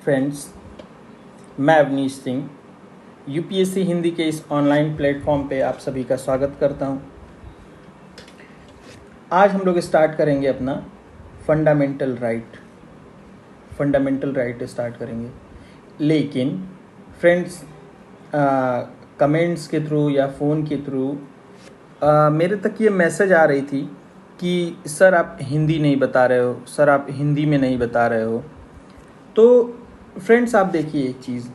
Friends, मैं Awanish Singh UPSC Hindi के इस ऑनलाइन प्लेटफॉर्म पे आप सभी का स्वागत करता हूं। आज हम लोग स्टार्ट करेंगे अपना फंडामेंटल राइट स्टार्ट करेंगे। लेकिन फ्रेंड्स, कमेंट्स के थ्रू या फ़ोन के थ्रू मेरे तक ये मैसेज आ रही थी कि सर आप हिंदी नहीं बता रहे हो, सर आप हिंदी में नहीं बता रहे हो। तो फ्रेंड्स, आप देखिए एक चीज़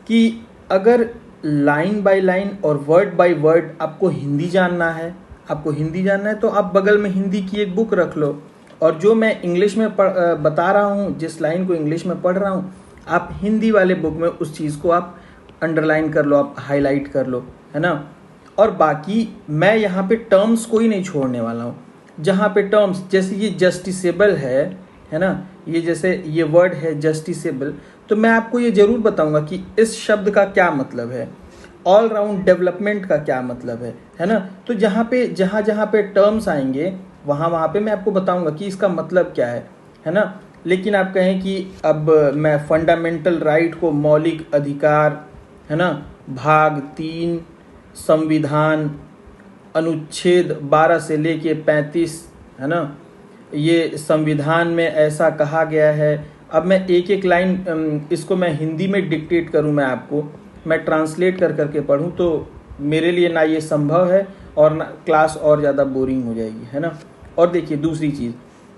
कि अगर लाइन बाय लाइन और वर्ड बाय वर्ड आपको हिंदी जानना है तो आप बगल में हिंदी की एक बुक रख लो, और जो मैं इंग्लिश में बता रहा हूँ, जिस लाइन को इंग्लिश में पढ़ रहा हूँ, आप हिंदी वाले बुक में उस चीज़ को आप अंडरलाइन कर लो, आप हाईलाइट कर लो, है ना। और बाकी मैं यहाँ पे टर्म्स कोई नहीं छोड़ने वाला हूँ। जहाँ पे टर्म्स, जैसे ये जस्टिसेबल है ना, ये जैसे ये वर्ड है जस्टिसेबल, तो मैं आपको ये जरूर बताऊंगा कि इस शब्द का क्या मतलब है, ऑल राउंड डेवलपमेंट का क्या मतलब है ना। तो जहाँ पे टर्म्स आएंगे वहाँ पे मैं आपको बताऊंगा कि इसका मतलब क्या है ना। लेकिन आप कहें कि अब मैं फंडामेंटल राइट को मौलिक अधिकार, है ना, भाग 3 संविधान अनुच्छेद 12 से लेके 35, है ना, ये संविधान में ऐसा कहा गया है। अब मैं एक एक लाइन इसको मैं हिंदी में डिक्टेट करूं, मैं ट्रांसलेट करके पढ़ूं, तो मेरे लिए ना ये संभव है और ना क्लास और ज़्यादा बोरिंग हो जाएगी, है ना। और देखिए दूसरी चीज़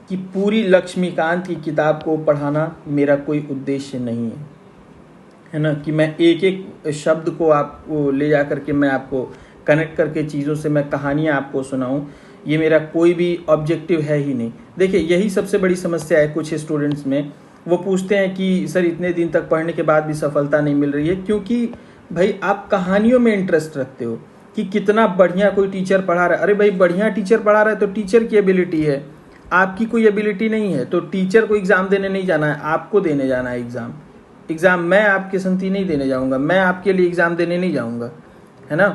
कि पूरी लक्ष्मीकांत की किताब को पढ़ाना मेरा कोई उद्देश्य नहीं है ना, कि मैं एक एक शब्द को आपको ले जा करके मैं आपको कनेक्ट करके चीज़ों से मैं कहानियाँ आपको सुनाऊं, ये मेरा कोई भी ऑब्जेक्टिव है ही नहीं। देखिए यही सबसे बड़ी समस्या है कुछ स्टूडेंट्स में। वो पूछते हैं कि सर इतने दिन तक पढ़ने के बाद भी सफलता नहीं मिल रही है, क्योंकि भाई आप कहानियों में इंटरेस्ट रखते हो कि कितना बढ़िया कोई टीचर पढ़ा रहा है। अरे भाई बढ़िया टीचर पढ़ा रहा है तो टीचर की एबिलिटी है, आपकी कोई एबिलिटी नहीं है। तो टीचर को एग्ज़ाम देने नहीं जाना है, आपको देने जाना है एग्ज़ाम। मैं आपके संति नहीं देने जाऊँगा, मैं आपके लिए एग्ज़ाम देने नहीं जाऊँगा, है ना।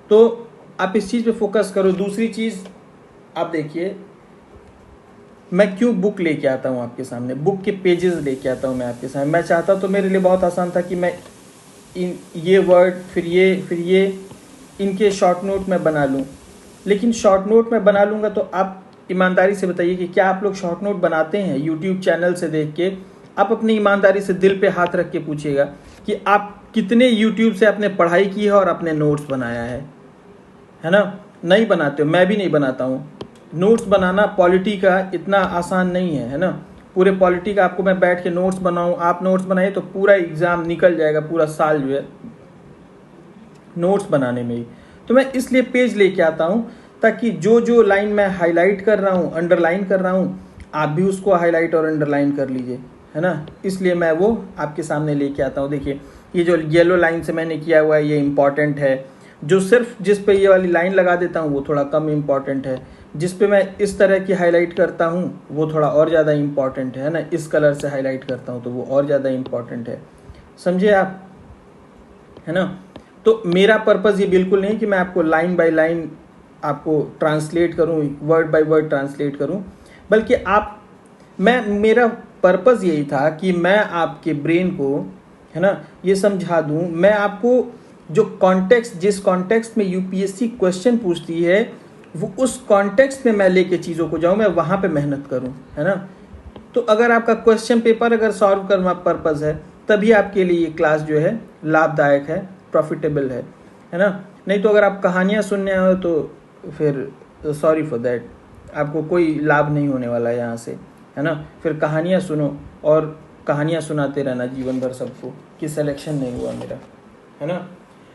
तो आप इस चीज़ पे फोकस करो। दूसरी चीज़ आप देखिए, मैं क्यों बुक लेके आता हूँ आपके सामने, बुक के पेजेस लेके आता हूँ मैं आपके सामने। मैं चाहता तो मेरे लिए बहुत आसान था कि मैं ये वर्ड फिर ये इनके शॉर्ट नोट में बना लूँ। लेकिन शॉर्ट नोट में बना लूँगा तो आप ईमानदारी से बताइए कि क्या आप लोग शॉर्ट नोट बनाते हैं यूट्यूब चैनल से देख के? आप अपनी ईमानदारी से दिल पे हाथ रख के पूछिएगा कि आप कितने यूट्यूब से आपने पढ़ाई की है और अपने नोट्स बनाया है ना। नहीं बनाते हो, मैं भी नहीं बनाता हूँ। नोट्स बनाना पॉलिटी का इतना आसान नहीं है ना। पूरे पॉलिटी का आपको मैं बैठ के नोट्स बनाऊँ, आप नोट्स बनाइए तो पूरा एग्ज़ाम निकल जाएगा, पूरा साल जो है नोट्स बनाने में ही। तो मैं इसलिए पेज लेके आता हूँ ताकि जो लाइन मैं हाईलाइट कर रहा हूँ, अंडरलाइन कर रहा हूँ, आप भी उसको हाईलाइट और अंडरलाइन कर लीजिए, है ना। इसलिए मैं वो आपके सामने लेके आता हूँ। देखिए ये जो येलो लाइन से मैंने किया हुआ है ये इंपॉर्टेंट है। जो सिर्फ जिस पे ये वाली लाइन लगा देता हूँ वो थोड़ा कम इम्पॉर्टेंट है। जिस पे मैं इस तरह की हाईलाइट करता हूँ वो थोड़ा और ज़्यादा इम्पॉर्टेंट है ना। इस कलर से हाईलाइट करता हूँ तो वो और ज़्यादा इम्पॉर्टेंट है, समझे आप, है ना। तो मेरा पर्पज़ ये बिल्कुल नहीं कि मैं आपको लाइन बाय लाइन आपको ट्रांसलेट करूँ, वर्ड बाय वर्ड ट्रांसलेट करूँ, बल्कि मेरा पर्पज़ यही था कि मैं आपके ब्रेन को, है ना, ये समझा दूँ। मैं आपको जो कॉन्टेक्स्ट, जिस कॉन्टेक्स्ट में यूपीएससी क्वेश्चन पूछती है वो उस कॉन्टेक्स्ट में मैं लेके चीज़ों को जाऊँ, मैं वहाँ पे मेहनत करूँ, है ना। तो अगर आपका क्वेश्चन पेपर अगर सॉल्व करना पर्पज़ है तभी आपके लिए ये क्लास जो है लाभदायक है, प्रॉफिटेबल है ना। नहीं तो अगर आप कहानियाँ सुनने आए हो तो फिर सॉरी फॉर दैट, आपको कोई लाभ नहीं होने वाला है यहाँ से, है ना। फिर कहानियाँ सुनो और कहानियाँ सुनाते रहना जीवन भर सबको कि सिलेक्शन नहीं हुआ मेरा, है ना।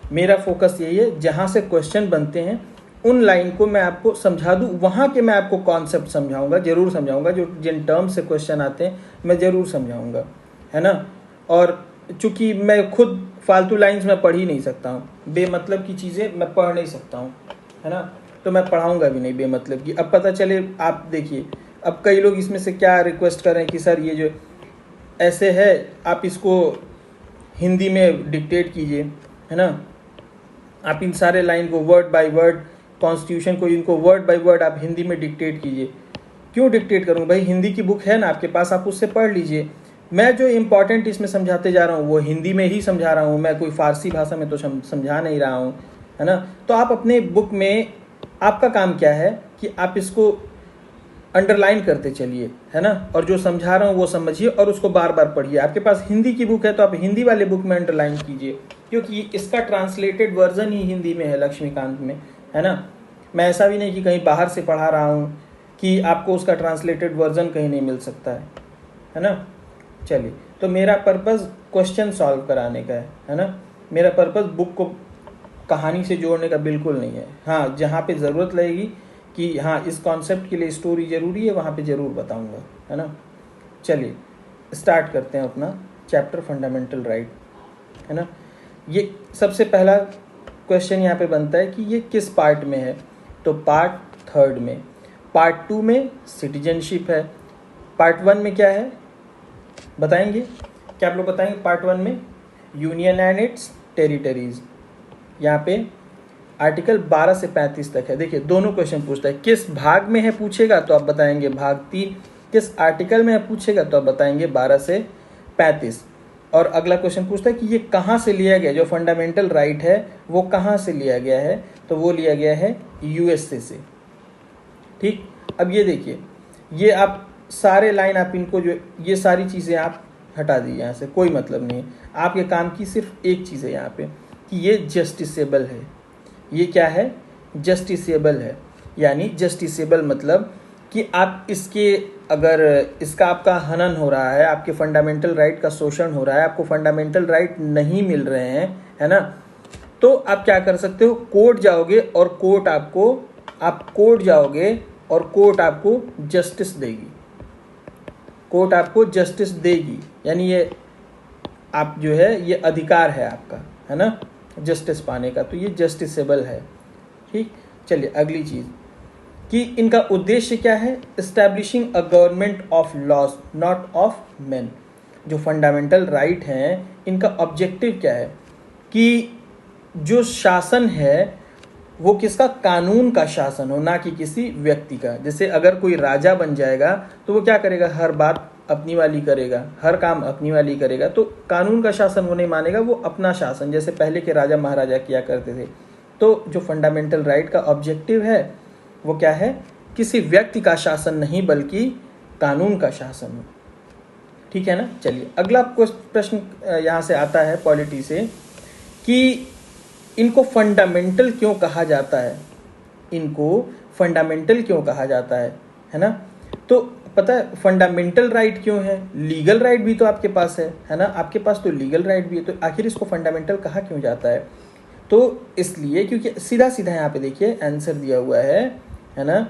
मेरा फोकस यही है, जहाँ से क्वेश्चन बनते हैं उन लाइन को मैं आपको समझा दूँ, वहाँ के मैं आपको कॉन्सेप्ट समझाऊंगा, जरूर समझाऊंगा। जो जिन टर्म से क्वेश्चन आते हैं मैं ज़रूर समझाऊंगा, है ना। और चूँकि मैं खुद फालतू लाइंस में पढ़ ही नहीं सकता हूँ, बेमतलब की चीज़ें मैं पढ़ नहीं सकता हूँ, है ना। तो मैं पढ़ाऊँगा भी नहीं बेमतलब की। अब पता चले, आप देखिए अब कई लोग इसमें से क्या रिक्वेस्ट कर रहे हैं कि सर ये जो ऐसे है आप इसको हिंदी में डिक्टेट कीजिए, है ना। आप इन सारे लाइन को वर्ड बाय वर्ड, कॉन्स्टिट्यूशन को इनको वर्ड बाय वर्ड आप हिंदी में डिक्टेट कीजिए। क्यों डिक्टेट करूँ भाई, हिंदी की बुक है ना आपके पास, आप उससे पढ़ लीजिए। मैं जो इम्पोर्टेंट इसमें समझाते जा रहा हूँ वो हिंदी में ही समझा रहा हूँ, मैं कोई फारसी भाषा में तो समझा नहीं रहा हूँ, है ना। तो आप अपने बुक में, आपका काम क्या है कि आप इसको अंडरलाइन करते चलिए, है ना, और जो समझा रहा हूँ वो समझिए और उसको बार बार पढ़िए। आपके पास हिंदी की बुक है तो आप हिंदी वाले बुक में अंडरलाइन कीजिए, क्योंकि इसका ट्रांसलेटेड वर्जन ही हिंदी में है लक्ष्मीकांत में, है ना। मैं ऐसा भी नहीं कि कहीं बाहर से पढ़ा रहा हूँ कि आपको उसका ट्रांसलेटेड वर्जन कहीं नहीं मिल सकता है ना। चलिए, तो मेरा पर्पज़ क्वेश्चन सॉल्व कराने का है ना। मेरा पर्पज़ बुक को कहानी से जोड़ने का बिल्कुल नहीं है। हाँ, जहाँ पे ज़रूरत लगेगी कि हाँ इस कॉन्सेप्ट के लिए स्टोरी ज़रूरी है, वहाँ पे ज़रूर बताऊँगा, है ना। चलिए स्टार्ट करते हैं अपना चैप्टर फंडामेंटल राइट, है ना। ये सबसे पहला क्वेश्चन यहाँ पे बनता है कि ये किस पार्ट में है, तो पार्ट 3 में। पार्ट 2 में सिटीजनशिप है। पार्ट 1 में क्या है बताएंगे, क्या आप लोग बताएंगे? पार्ट 1 में यूनियन एंड इट्स टेरिटरीज। यहाँ पे आर्टिकल 12 से 35 तक है। देखिए दोनों क्वेश्चन पूछता है, किस भाग में है पूछेगा तो आप बताएंगे भाग 3, किस आर्टिकल में है पूछेगा तो आप बताएंगे 12 से 35। और अगला क्वेश्चन पूछता है कि ये कहाँ से लिया गया, जो फंडामेंटल राइट है वो कहाँ से लिया गया है, तो वो लिया गया है यूएसए से। ठीक, अब ये देखिए, ये आप सारे लाइन आप इनको जो ये सारी चीज़ें आप हटा दी यहाँ से, कोई मतलब नहीं है। आपके काम की सिर्फ एक चीज़ है यहाँ पे कि ये जस्टिसेबल है। ये क्या है? जस्टिसेबल है। यानी जस्टिसेबल मतलब कि आप इसके, अगर इसका आपका हनन हो रहा है, आपके फंडामेंटल राइट का शोषण हो रहा है, आपको फंडामेंटल राइट नहीं मिल रहे हैं, है ना, तो आप क्या कर सकते हो, कोर्ट जाओगे और कोर्ट आपको, आप कोर्ट जाओगे और कोर्ट आपको जस्टिस देगी। कोर्ट आपको जस्टिस देगी, यानी ये आप जो है ये अधिकार है आपका, है ना, जस्टिस पाने का, तो ये जस्टिसेबल है। ठीक, चलिए अगली चीज़ कि इनका उद्देश्य क्या है, establishing a government of laws not of men. जो फंडामेंटल राइट हैं इनका ऑब्जेक्टिव क्या है कि जो शासन है वो किसका, कानून का शासन हो, ना कि किसी व्यक्ति का। जैसे अगर कोई राजा बन जाएगा तो वो क्या करेगा, हर बात अपनी वाली करेगा, हर काम अपनी वाली करेगा, तो कानून का शासन वो नहीं मानेगा, वो अपना शासन, जैसे पहले के राजा महाराजा किया करते थे। तो जो फंडामेंटल राइट का ऑब्जेक्टिव है वो क्या है, किसी व्यक्ति का शासन नहीं बल्कि कानून का शासन हो। ठीक है ना। चलिए अगला प्रश्न यहाँ से आता है पॉलिटी से कि इनको फंडामेंटल क्यों कहा जाता है, इनको फंडामेंटल क्यों कहा जाता है ना। तो पता है फंडामेंटल राइट क्यों है, लीगल राइट भी तो आपके पास है ना, आपके पास तो लीगल राइट भी है, तो आखिर इसको फंडामेंटल कहा क्यों जाता है, तो इसलिए क्योंकि सीधा सीधा यहाँ पे देखिए आंसर दिया हुआ है ना,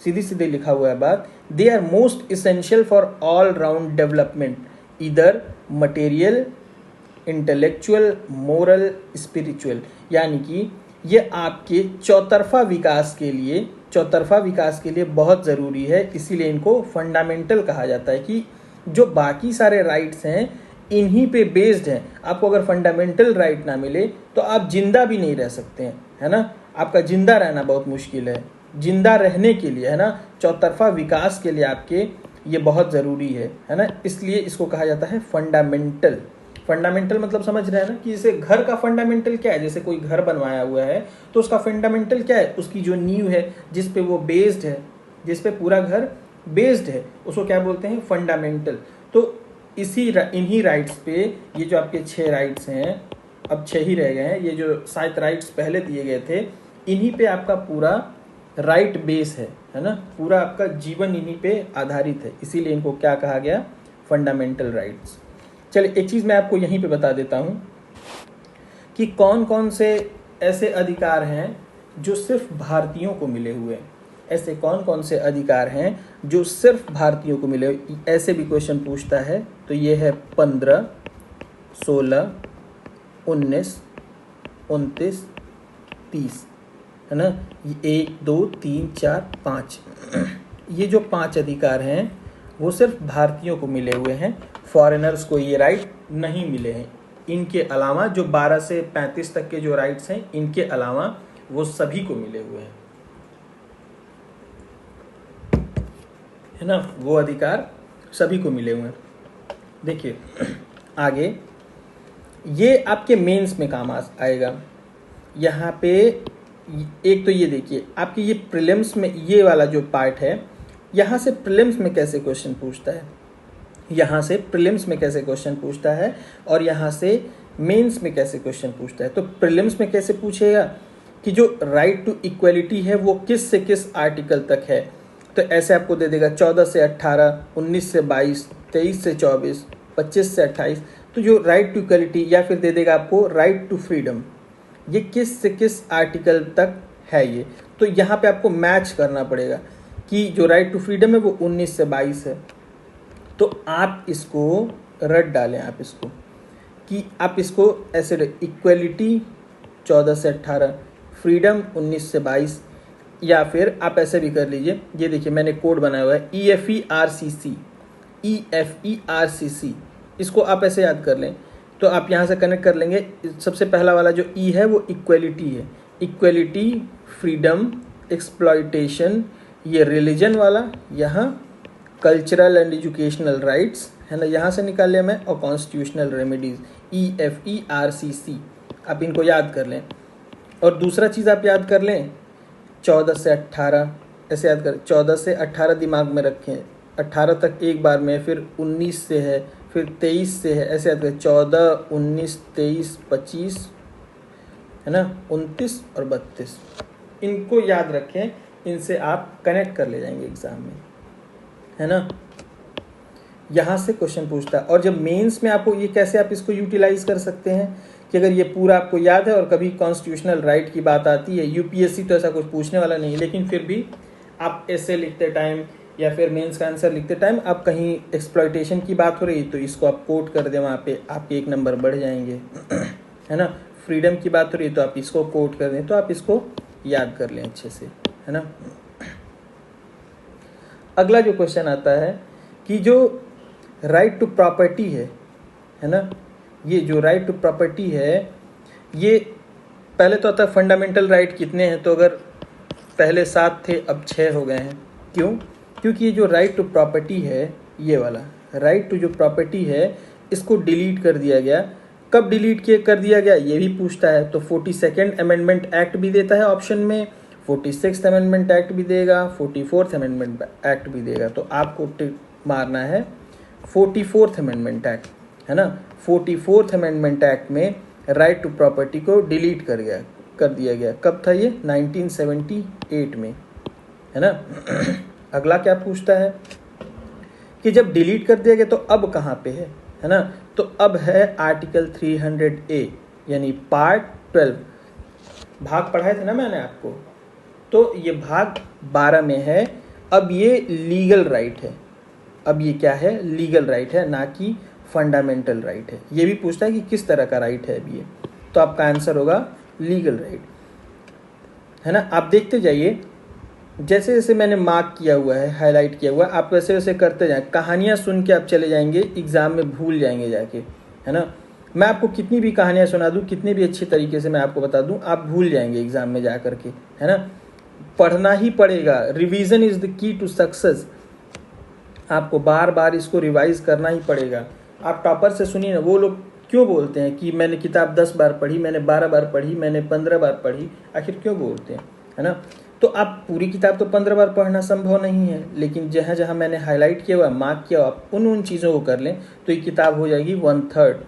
सीधी सीधे लिखा हुआ है बात, they are most essential for all round development, इधर मटेरियल, इंटेलेक्चुअल, मोरल, स्पिरिचुअल। यानी कि ये आपके चौतरफा विकास के लिए बहुत ज़रूरी है, इसीलिए इनको फंडामेंटल कहा जाता है कि जो बाकी सारे राइट्स हैं इन्हीं पे बेस्ड हैं। आपको अगर फंडामेंटल राइट ना मिले तो आप जिंदा भी नहीं रह सकते हैं, है ना, आपका जिंदा रहना बहुत मुश्किल है। जिंदा रहने के लिए, है ना, चौतरफा विकास के लिए आपके ये बहुत ज़रूरी है ना, इसलिए इसको कहा जाता है फंडामेंटल। फंडामेंटल मतलब समझ रहे हैं ना कि जैसे घर का फंडामेंटल क्या है, जैसे कोई घर बनवाया हुआ है तो उसका फंडामेंटल क्या है, उसकी जो नींव है जिस पे वो बेस्ड है, जिस पे पूरा घर बेस्ड है, उसको क्या बोलते हैं, फंडामेंटल। तो इन्हीं राइट्स पे ये जो आपके 6 राइट्स हैं, अब 6 ही रह गए हैं, ये जो 7 राइट्स पहले दिए गए थे, इन्हीं पे आपका पूरा राइट बेस है ना, पूरा आपका जीवन इन्हीं पे आधारित है, इसीलिए इनको क्या कहा गया, फंडामेंटल राइट्स। चलिए एक चीज़ मैं आपको यहीं पे बता देता हूँ कि कौन कौन से ऐसे अधिकार हैं जो सिर्फ भारतीयों को मिले हुए हैं, ऐसे कौन कौन से अधिकार हैं जो सिर्फ भारतीयों को मिले, ऐसे भी क्वेश्चन पूछता है। तो ये है 15, 16, 19, 29, 30, है ना, 1, 2, 3, 4, 5 ये जो 5 अधिकार हैं वो सिर्फ भारतीयों को मिले हुए हैं, फॉरेनर्स को ये राइट नहीं मिले हैं। इनके अलावा जो 12 से 35 तक के जो राइट्स हैं, इनके अलावा वो सभी को मिले हुए हैं, है ना, वो अधिकार सभी को मिले हुए हैं। देखिए आगे ये आपके मेंस में काम आएगा। यहाँ पे एक तो ये देखिए आपके ये प्रीलिम्स में ये वाला जो पार्ट है, यहाँ से प्रीलिम्स में कैसे क्वेश्चन पूछता है, यहाँ से प्रीलिम्स में कैसे क्वेश्चन पूछता है और यहाँ से मेंस में कैसे क्वेश्चन पूछता है। तो प्रीलिम्स में कैसे पूछेगा कि जो राइट टू इक्वलिटी है वो किस से किस आर्टिकल तक है। तो ऐसे आपको दे देगा 14 से 18, 19 से 22, 23 से 24, 25 से 28। तो जो राइट टू इक्वलिटी या फिर दे देगा आपको राइट टू फ्रीडम, ये किस से किस आर्टिकल तक है ये। तो यहाँ पे आपको मैच करना पड़ेगा कि जो राइट टू फ्रीडम है वो 19 से 22 है। तो आप इसको रट डालें, आप इसको कि आप इसको ऐसे इक्वलिटी 14 से 18, फ्रीडम 19 से 22, या फिर आप ऐसे भी कर लीजिए। ये देखिए मैंने कोड बनाया हुआ है EFERCC, EFERCC, इसको आप ऐसे याद कर लें। तो आप यहाँ से कनेक्ट कर लेंगे। सबसे पहला वाला जो ई है वो इक्वलिटी है, इक्वलिटी, फ्रीडम, एक्सप्लॉयटेशन, ये रिलीजन वाला, यहाँ कल्चरल एंड एजुकेशनल राइट्स है ना, यहाँ से निकाल लिया मैं, और कॉन्स्टिट्यूशनल रेमेडीज, EFERCC, आप इनको याद कर लें। और दूसरा चीज़ आप याद कर लें 14 से 18, ऐसे याद कर, 14 से 18 दिमाग में रखें, 18 तक एक बार में, फिर 19 से है, फिर 23 से है, ऐसे याद करें 14, 19, 23, 25 है ना, 29 और 32, इनको याद रखें। इनसे आप कनेक्ट कर ले जाएंगे एग्जाम में, है ना। यहाँ से क्वेश्चन पूछता है। और जब मेंस में आपको ये कैसे आप इसको यूटिलाइज कर सकते हैं कि अगर ये पूरा आपको याद है और कभी कॉन्स्टिट्यूशनल राइट की बात आती है, यूपीएससी तो ऐसा कुछ पूछने वाला नहीं है, लेकिन फिर भी आप ऐसे लिखते टाइम या फिर मेंस का आंसर लिखते टाइम आप कहीं एक्सप्लॉयटेशन की बात हो रही तो इसको आप कोट कर दें, वहाँ पे आपके 1 नंबर बढ़ जाएंगे, है ना। फ्रीडम की बात हो रही है तो आप इसको कोट कर दें, तो आप इसको याद कर लें अच्छे से, है ना। अगला जो क्वेश्चन आता है कि जो राइट टू प्रॉपर्टी है ना, ये जो राइट टू प्रॉपर्टी है, ये पहले तो आता है फंडामेंटल राइट कितने हैं, तो अगर पहले 7 थे अब 6 हो गए हैं। क्यों? क्योंकि ये जो राइट टू प्रॉपर्टी है, ये वाला राइट टू जो प्रॉपर्टी है, इसको डिलीट कर दिया गया। कब डिलीट कर दिया गया ये भी पूछता है। तो 42nd अमेंडमेंट एक्ट भी देता है ऑप्शन में, 46th अमेंडमेंट एक्ट भी देगा, 44th अमेंडमेंट एक्ट भी देगा। तो आपको टिक मारना है 44th अमेंडमेंट एक्ट, है ना। 44th अमेंडमेंट एक्ट में राइट टू प्रॉपर्टी को डिलीट कर दिया गया। कब था ये? 1978 में, है ना। अगला क्या पूछता है कि जब डिलीट कर दिया गया तो अब कहाँ पे है ना। तो अब है आर्टिकल 300A यानी पार्ट 12। भाग पढ़ाए थे ना मैंने आपको, तो ये भाग 12 में है। अब ये लीगल राइट है, अब ये क्या है? लीगल राइट है, ना कि फंडामेंटल राइट है। ये भी पूछता है कि किस तरह का राइट है अभी ये, तो आपका आंसर होगा लीगल राइट, है ना। आप देखते जाइए, जैसे जैसे मैंने मार्क किया हुआ है, हाईलाइट किया हुआ है, आप वैसे वैसे करते जाएं। कहानियाँ सुन के आप चले जाएंगे, एग्ज़ाम में भूल जाएंगे जाके, है ना। मैं आपको कितनी भी कहानियाँ सुना दूँ, कितनी भी अच्छी तरीके से मैं आपको बता दूँ, आप भूल जाएंगे एग्ज़ाम में जा करके, है ना। पढ़ना ही पड़ेगा, revision is the key to success. आपको बार बार इसको रिवाइज करना ही पड़ेगा। आप टॉपर से सुनिए ना, वो लोग क्यों बोलते हैं कि मैंने किताब 10 बार पढ़ी, मैंने 12 बार पढ़ी, मैंने 15 बार पढ़ी, आखिर क्यों बोलते हैं, है ना। तो आप पूरी किताब तो 15 बार पढ़ना संभव नहीं है, लेकिन जहाँ जहाँ मैंने हाईलाइट किया हुआ, मार्क किया हुआ, आप उन चीज़ों को कर लें तो ये किताब हो जाएगी 1/3।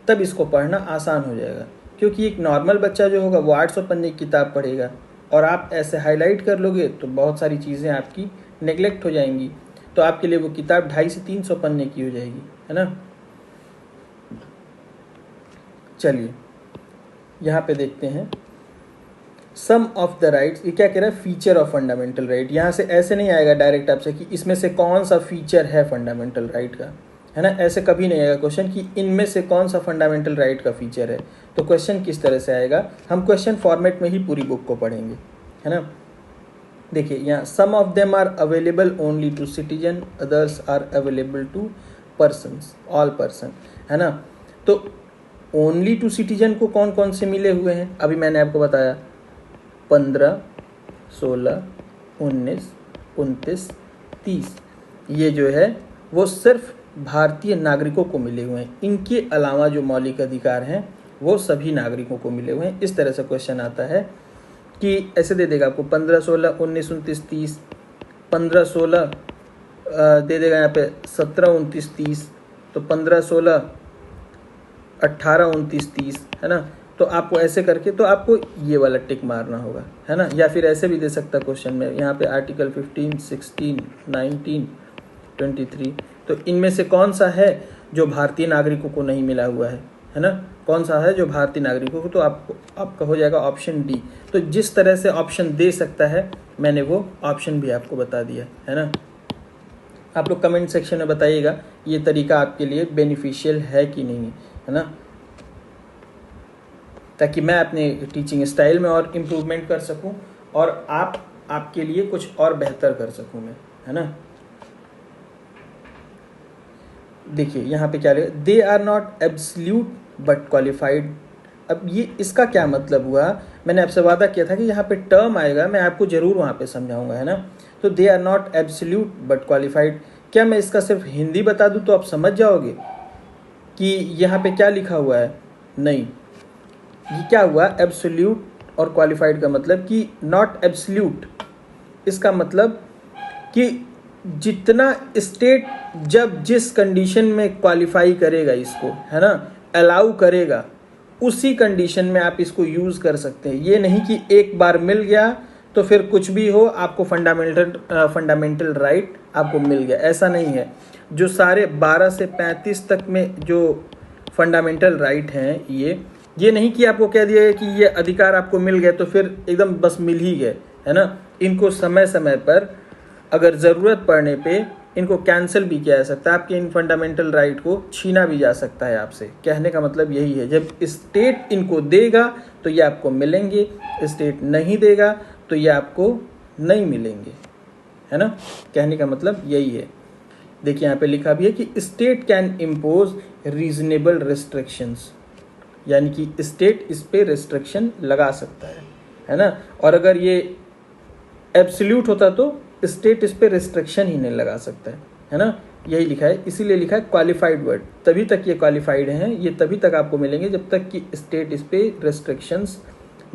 तब इसको पढ़ना आसान हो जाएगा, क्योंकि एक नॉर्मल बच्चा जो होगा वो 800 पन्ने की किताब पढ़ेगा, और आप ऐसे हाईलाइट कर लोगे तो बहुत सारी चीज़ें आपकी नेग्लेक्ट हो जाएंगी। तो आपके लिए वो किताब 250 से 300 पन्ने की हो जाएगी, है ना। चलिए यहाँ पे देखते हैं सम ऑफ द राइट्स। ये क्या कह रहा है? Feature of fundamental right. यहाँ से ऐसे नहीं आएगा डायरेक्ट आपसे कि इसमें से कौन सा फीचर है फंडामेंटल राइट का, है ना। ऐसे कभी नहीं आएगा क्वेश्चन कि इनमें से कौन सा फंडामेंटल राइट का फीचर है। तो क्वेश्चन किस तरह से आएगा? हम क्वेश्चन फॉर्मेट में ही पूरी बुक को पढ़ेंगे, है ना। देखिए यहाँ some of them are available only to citizen, others are available to persons, all person, है ना। तो ओनली टू सिटीजन को कौन कौन से मिले हुए हैं? अभी मैंने आपको बताया 15, 16, 19, 29, 30। ये जो है वो सिर्फ भारतीय नागरिकों को मिले हुए हैं। इनके अलावा जो मौलिक अधिकार हैं वो सभी नागरिकों को मिले हुए हैं। इस तरह से क्वेश्चन आता है कि ऐसे दे देगा आपको 15, 16, 19, 29, 30, 15, 16 दे देगा यहाँ पे 17, 29, 30, तो 15, 16, 18, 29, 30 है ना। तो आपको ऐसे करके तो आपको ये वाला टिक मारना होगा, है ना। या फिर ऐसे भी दे सकता क्वेश्चन में, यहाँ पे आर्टिकल 15, 16, 19, 23, तो इनमें से कौन सा है जो भारतीय नागरिकों को नहीं मिला हुआ है ना। कौन सा है जो भारतीय नागरिकों को, तो आपका हो जाएगा ऑप्शन डी। तो जिस तरह से ऑप्शन दे सकता है मैंने वो ऑप्शन भी आपको बता दिया है ना। आप लोग कमेंट सेक्शन में बताइएगा ये तरीका आपके लिए बेनिफिशियल है कि नहीं, है ना, ताकि मैं अपने टीचिंग स्टाइल में और इम्प्रूवमेंट कर सकूं और आपके लिए कुछ और बेहतर कर सकूं मैं, है ना। देखिए यहाँ पे क्या लिखा, they are not absolute but qualified. अब ये इसका क्या मतलब हुआ, मैंने आपसे वादा किया था कि यहाँ पे टर्म आएगा, मैं आपको जरूर वहाँ पे समझाऊंगा, है ना। तो they are not absolute but qualified, क्या मैं इसका सिर्फ हिंदी बता दूँ तो आप समझ जाओगे कि यहाँ पे क्या लिखा हुआ है? नहीं, ये क्या हुआ, एब्सोल्यूट और क्वालिफाइड का मतलब कि नॉट एब्सोल्यूट, इसका मतलब कि जितना स्टेट जब जिस कंडीशन में क्वालिफाई करेगा इसको, है ना, अलाउ करेगा, उसी कंडीशन में आप इसको यूज़ कर सकते हैं। ये नहीं कि एक बार मिल गया तो फिर कुछ भी हो आपको फंडामेंटल राइट आपको मिल गया, ऐसा नहीं है। जो सारे 12 से 35 तक में जो फंडामेंटल राइट हैं, ये नहीं कि आपको कह दिया है कि ये अधिकार आपको मिल गए तो फिर एकदम बस मिल ही गए, है ना। इनको समय समय पर अगर ज़रूरत पड़ने पे इनको कैंसिल भी किया जा सकता है, आपके इन फंडामेंटल राइट को छीना भी जा सकता है आपसे। कहने का मतलब यही है, जब स्टेट इनको देगा तो ये आपको मिलेंगे, स्टेट नहीं देगा तो ये आपको नहीं मिलेंगे, है ना। कहने का मतलब यही है। देखिए यहाँ पे लिखा भी है कि state can impose reasonable restrictions, यानी कि स्टेट इस पे रिस्ट्रिक्शन लगा सकता है ना। और अगर ये एब्सोल्यूट होता तो स्टेट इस पे रिस्ट्रिक्शन ही नहीं लगा सकता है ना। यही लिखा है, इसीलिए लिखा है क्वालिफाइड वर्ड, तभी तक ये क्वालिफाइड हैं, ये तभी तक आपको मिलेंगे जब तक कि स्टेट इस पे रिस्ट्रिक्शंस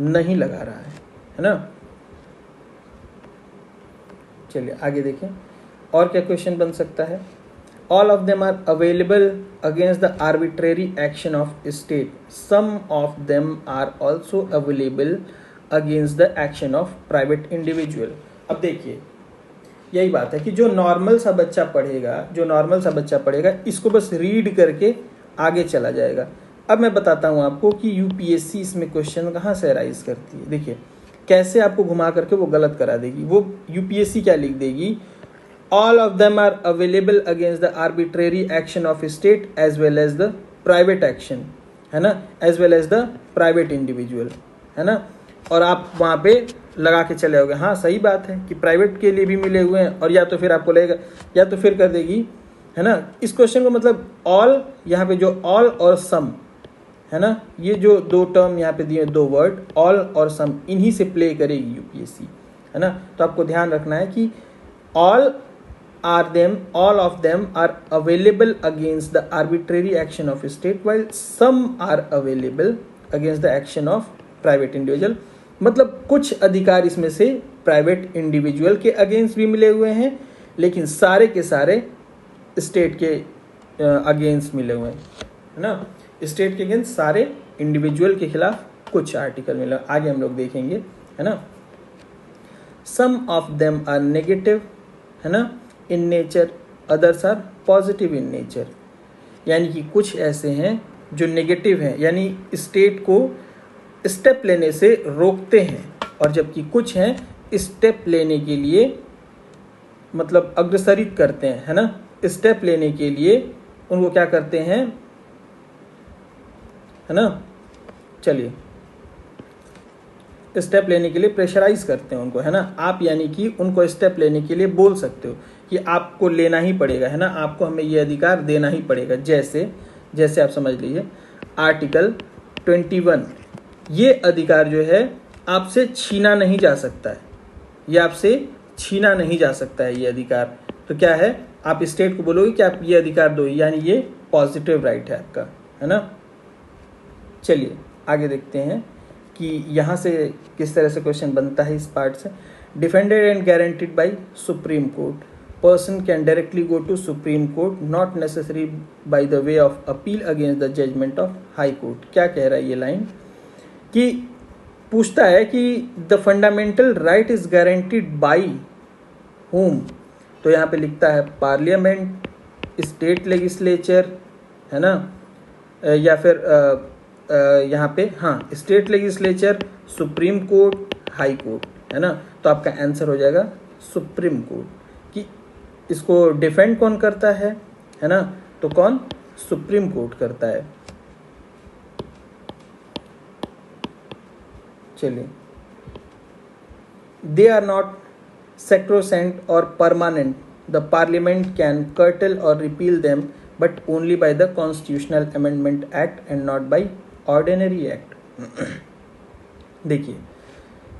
नहीं लगा रहा है ना। चलिए आगे देखें और क्या क्वेश्चन बन सकता है। All of them are available against the arbitrary action of state. Some of them are also available against the action of private individual. अब देखिए यही बात है कि जो नॉर्मल सा बच्चा पढ़ेगा इसको बस रीड करके आगे चला जाएगा। अब मैं बताता हूँ आपको कि यूपीएससी इसमें क्वेश्चन कहाँ से अराइज करती है। देखिए कैसे आपको घुमा करके वो गलत करा देगी। वो यूपीएससी क्या लिख देगी, all of them are available against the arbitrary action of state as well as the private action, है ना, as well as the private individual, है ना। और आप वहाँ पे लगा के चले आओगे, हाँ सही बात है कि प्राइवेट के लिए भी मिले हुए हैं, और या तो फिर आपको लगेगा, या तो फिर कर देगी, है ना। इस क्वेश्चन को मतलब ऑल, यहाँ पे जो ऑल और सम है ना, ये जो दो टर्म यहाँ पे दिए, दो वर्ड ऑल और सम, इन्हीं से प्ले करेगी यूपीएससी, है ना। तो आपको ध्यान रखना है कि all of them are available against the arbitrary action of state while some are available against the action of private individual। मतलब कुछ अधिकार इसमें से प्राइवेट इंडिविजुअल के अगेंस्ट भी मिले हुए हैं, लेकिन सारे के सारे स्टेट के अगेंस्ट मिले हुए हैं, है ना। स्टेट के अगेंस्ट सारे, इंडिविजुअल के खिलाफ कुछ आर्टिकल मिले। आगे हम लोग देखेंगे, है ना। Some of them are negative, है ना, in nature, others are positive in nature. यानी कि कुछ ऐसे हैं जो नेगेटिव हैं, यानी स्टेट को स्टेप लेने से रोकते हैं, और जबकि कुछ हैं स्टेप लेने के लिए मतलब अग्रसरित करते हैं, है ना। स्टेप लेने के लिए उनको क्या करते हैं, है ना, चलिए स्टेप लेने के लिए प्रेशराइज करते हैं उनको, है ना। आप यानी कि उनको स्टेप लेने के लिए बोल सकते हो कि आपको लेना ही पड़ेगा, है ना, आपको हमें ये अधिकार देना ही पड़ेगा। जैसे आप समझ लीजिए आर्टिकल 21, ये अधिकार जो है आपसे छीना नहीं जा सकता है, ये आपसे छीना नहीं जा सकता है ये अधिकार। तो क्या है, आप स्टेट को बोलोगे कि आप ये अधिकार दो, यानी ये पॉजिटिव राइट है आपका, है ना। चलिए आगे देखते हैं कि यहाँ से किस तरह से क्वेश्चन बनता है इस पार्ट से। Defended and guaranteed by supreme court, person can directly go to supreme court, not necessary by the way of appeal against the judgment of high court. क्या कह रहा है ये लाइन कि पूछता है कि the fundamental right is guaranteed bye home, तो यहाँ पे लिखता है पार्लियामेंट, स्टेट लेजिस्लेचर, है ना, या फिर यहाँ पे हाँ state legislature, supreme court, high court, है ना। तो आपका आंसर हो जाएगा सुप्रीम कोर्ट। कि इसको डिफेंड कौन करता है ना, तो कौन, सुप्रीम कोर्ट करता है। चलिए, they are not sacrosanct or permanent. The parliament can curtail or repeal them, but only by the Constitutional Amendment Act and not by ordinary act. देखिए,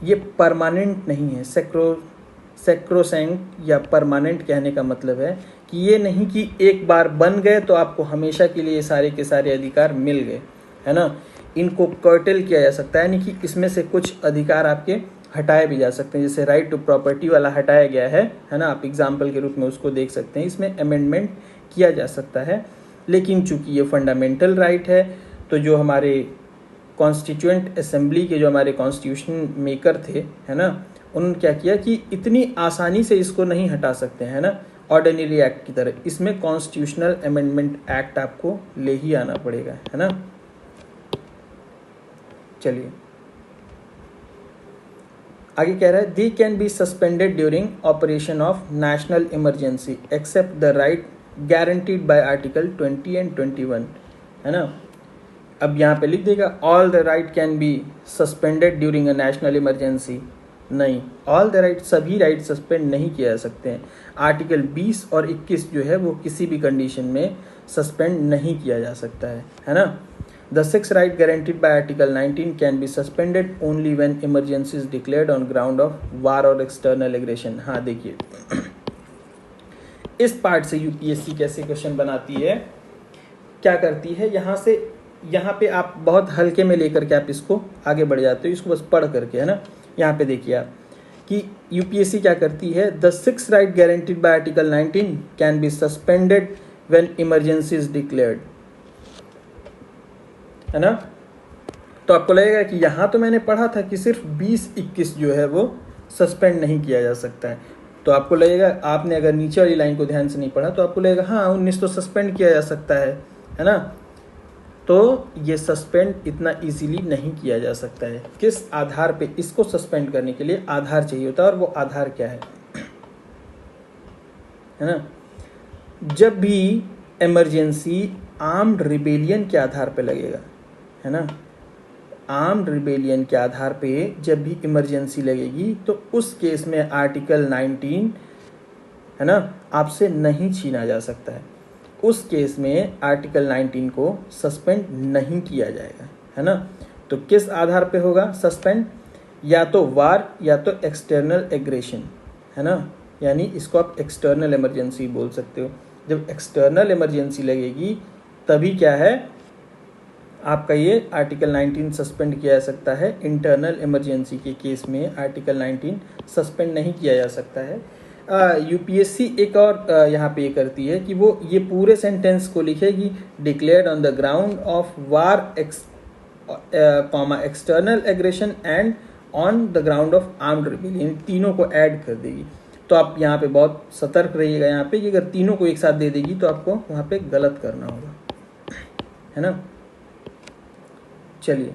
ये परमानेंट नहीं है। सैक्रोसैंक्ट या परमानेंट कहने का मतलब है कि ये नहीं कि एक बार बन गए तो आपको हमेशा के लिए सारे के सारे अधिकार मिल गए, है ना। इनको कर्टेल किया जा सकता है, यानी कि इसमें से कुछ अधिकार आपके हटाए भी जा सकते हैं। जैसे राइट टू प्रॉपर्टी वाला हटाया गया है ना, आप एग्जाम्पल के रूप में उसको देख सकते हैं। इसमें अमेंडमेंट किया जा सकता है, लेकिन चूंकि ये फंडामेंटल राइट है तो जो हमारे कॉन्स्टिट्यूएंट असेंबली के जो हमारे कॉन्स्टिट्यूशन मेकर थे, है ना, उन्होंने क्या किया कि इतनी आसानी से इसको नहीं हटा सकते, है ना, ऑर्डिनरी एक्ट की तरह। इसमें कॉन्स्टिट्यूशनल अमेंडमेंट एक्ट आपको ले ही आना पड़ेगा, है ना। चलिए आगे कह रहा है, they can be suspended during operation of national emergency except the right guaranteed by article 20 and 21, है ना। अब यहाँ पे लिख देगा all the right can be suspended during a national emergency. नहीं, ऑल द राइट, सभी राइट सस्पेंड नहीं किए जा सकते हैं। आर्टिकल 20 और 21 जो है वो किसी भी कंडीशन में सस्पेंड नहीं किया जा सकता है ना। The sixth right guaranteed by Article 19 can be suspended only when emergency is declared on ground of war or external aggression। हाँ देखिए, इस पार्ट से यूपीएससी कैसे क्वेश्चन बनाती है, क्या करती है, यहाँ पे आप बहुत हल्के में लेकर के आप इसको आगे बढ़ जाते हो, इसको बस पढ़ करके, है ना। यहाँ पे देखिए आप कि यूपीएससी क्या करती है, the sixth right guaranteed by article 19 can be suspended when emergency is declared, है ना। तो आपको लगेगा कि यहाँ तो मैंने पढ़ा था कि सिर्फ 20-21 जो है वो सस्पेंड नहीं किया जा सकता है। तो आपको लगेगा, आपने अगर नीचे वाली लाइन को ध्यान से नहीं पढ़ा तो आपको लगेगा हाँ 19 तो सस्पेंड किया जा सकता है ना। तो ये सस्पेंड इतना इजीली नहीं किया जा सकता है। किस आधार पे इसको सस्पेंड करने के लिए आधार चाहिए होता है, और वो आधार क्या है ना। जब भी इमरजेंसी आर्म्ड रिबेलियन के आधार पे लगेगा, है ना, आर्म्ड रिबेलियन के आधार पे जब भी इमरजेंसी लगेगी तो उस केस में आर्टिकल 19, है ना, आपसे नहीं छीना जा सकता है। उस केस में आर्टिकल 19 को सस्पेंड नहीं किया जाएगा, है ना। तो किस आधार पे होगा सस्पेंड, या तो वार या तो एक्सटर्नल एग्रेशन, है ना, यानी इसको आप एक्सटर्नल इमरजेंसी बोल सकते हो। जब एक्सटर्नल इमरजेंसी लगेगी तभी क्या है आपका ये आर्टिकल 19 सस्पेंड किया जा सकता है। इंटरनल इमरजेंसी के केस में आर्टिकल 19 सस्पेंड नहीं किया जा सकता है। यूपीएससी एक और यहाँ पे ये करती है कि वो ये पूरे सेंटेंस को लिखेगी, declared on the ground of war external aggression and on the ground of armed rebellion, तीनों को ऐड कर देगी। तो आप यहाँ पे बहुत सतर्क रहिएगा यहाँ पे कि अगर तीनों को एक साथ दे देगी तो आपको वहाँ पे गलत करना होगा, है ना। चलिए